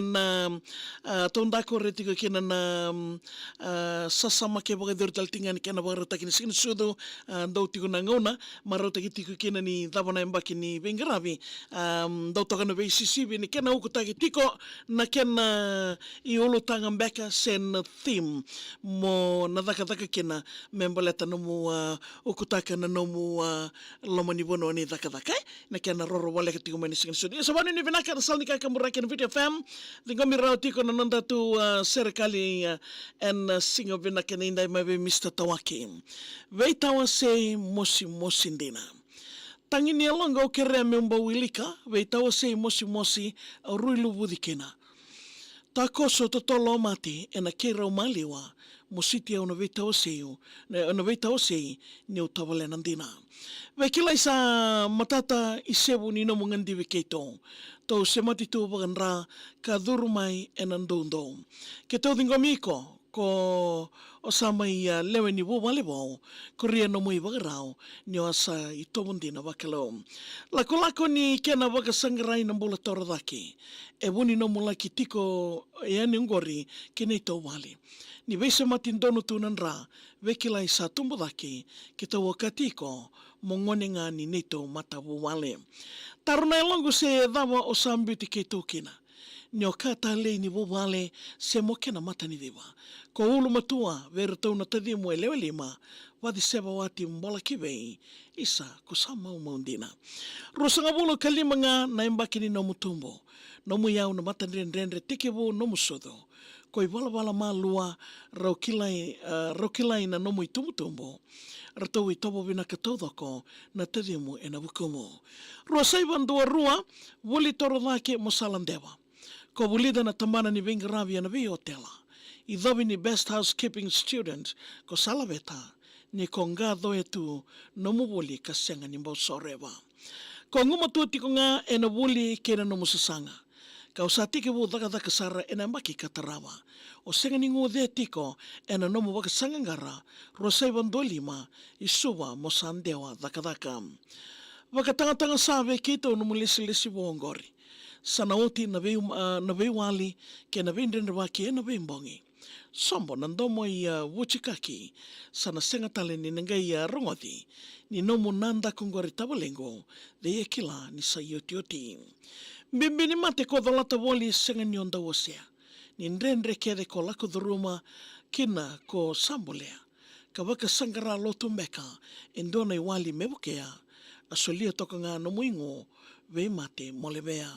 na tonda ko retiko kina na sasama ke baga dur taltingan kena baga takin sin sudo do tiko na ngona maro tiko kina ni dabana embaki ni bengarabi do to kana be sisibi ni kena uku tiko na kena I olo tanga beka sen theme mo na daka kina memboleta no mu uku taka na no mu lomani bono ni daka na kena roro wale tiko meni sin sudo so bani ni vinaka salnika kamuraka ni video fam Tingo mirau tiko na nanda tu serikali en singo vina kena indai mabe Mr. Tawaki. Vei tawa se mosi ndina. Tangi ni alonga o kere me umba wilika, vei tawa se mosi rui lubudi kena. Ta koso to tolo mate ena keira o maliwa mositi au na vei tawa se ni o tawale nandina. Vei kila isa matata isebu ni no mungandi vikeito. Tau se mati tu baganra ka duru mai enandondo. Ke tau dingo miko ko o samai lewe ni wo wale wo ko ria no mui bagarao ni o asa I tobundina wakalo. Lako ni kena waka sangarai na mbula torodaki. E wuni no mula ki tiko e ane ngori kene tau wale. Ni veise mati ndono tunanra vekila isa tumbudaki ke tau wakatiko mongonenga ni neto mata wo wale. Taruna elongo se dawa o sambuti ke tokina. Ni o kata lei ni wale se mokena mata ni dewa. Ko ulu matua vera tau na tadia mo elewe lima wadi seba wati mbola kibei isa ko sama umaundina. Rosanga bolo kalima nga na imbaki ni nomu tumbo. Nomu yau na mata nrenre tikewo nomu sodo. Ko I wala malua raukilai na nomu I tumbo. Ratau I tobo vina kataudako na tadia mo e na wukumo. Rosai bandua rua wuli toro dhake mo salandewa. Ko wulida na tamana ni Bengarabi na vi hotela. I dhabi ni best housekeeping student ko salaveta ni ko ngā doe tu nomu wuli ka senga ni mbau soreva. Ko nguma tuati ko ngā e na wuli kena nomu sasanga. Ka o sa tike wo dhaka sara e na mbaki katarawa. O senga ni ngō dhe tiko e na nomu waka sanga ngara rosai bandolima I suwa mo sandewa dhaka. Waka tanga save keito nomu lesi wongori. Sana oti na vei wali ke na vei ndrendrawaki e na vei mbongi. Sombo na ndomo I wuchikaki sana senga tale ni ngai rongoti ni nomu nanda kungori tabalengo de ekila ni sa yoti. Mbimbi ni mate ko dhalata wali senga ni onda wasea. Ni ndrendre kede ko lako dhuruma kina ko sambolea. Ka waka sangara lotu mbeka endona I wali mebukea asolia toka ngā nomu ingo vei mate molebea.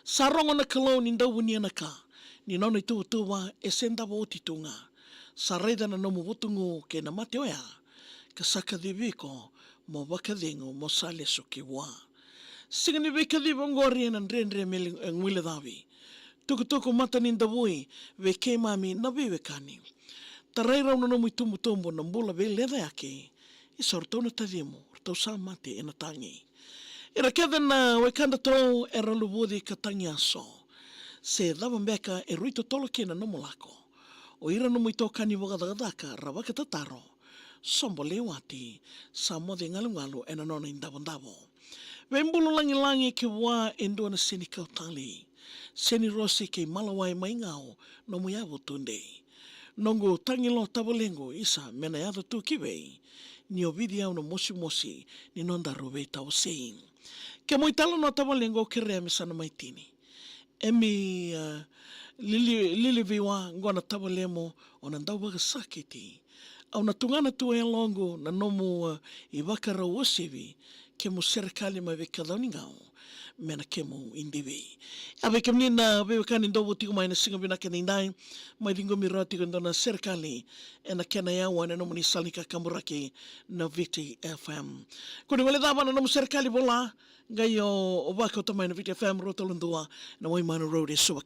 Sarongo na kalau ni ndawunia na ka, ni nono I tuwa e senda wa otitunga. Sareda na nomu wutungu ke na mate oia, ka sakadhiviko mo wakadhingu mo sale sukiwa. Singa ni vikadhivo ngori na ndrendre ngwile dhavi. Tukutuku mata ni ndawui ve ke mami na vivekani. Taraira una nomu I tumbo na mbula ve ledha yake, isortona tadhimu, rtau sa mate e na tangi. Ira keda na wekanda tau e ralubudi ka tangi aso. Se dhava mbeka e ruito tolo kena no mulako. O ira no muito kani wagadagaka rawaka tataro. Sombo lewati sa mode ngalu e na nona indabondabo. Wembulu langi ke wa endo na seni kautali. Seni rosi ke malawai maingao no muyabu tunde. Nongo tangilo tabolengo isa mena yado tu kibei. Ni ovidia no mosi ni nonda rube tau sein. Ke moitalo no tabolengo ke rea mesana maitini. Emi lili viwa ngona tabolemo o na ndaubaga sakiti. Au na tungana tu e longo na nomu I wakara osivi ke mo serikali ma vekadoni ngao mena ke mo indivi. Abe ke mnina vevekani ndobu tiko mai na singa vina kena indai mai dingo miro tiko ndona serikali e na kena yawa na nomu ni salika kamuraki na Viti FM. Kuni wale dhaba na nomu serikali bola ngai o wako tamai na Viti FM rotolundua na Waimanu Road e suwa.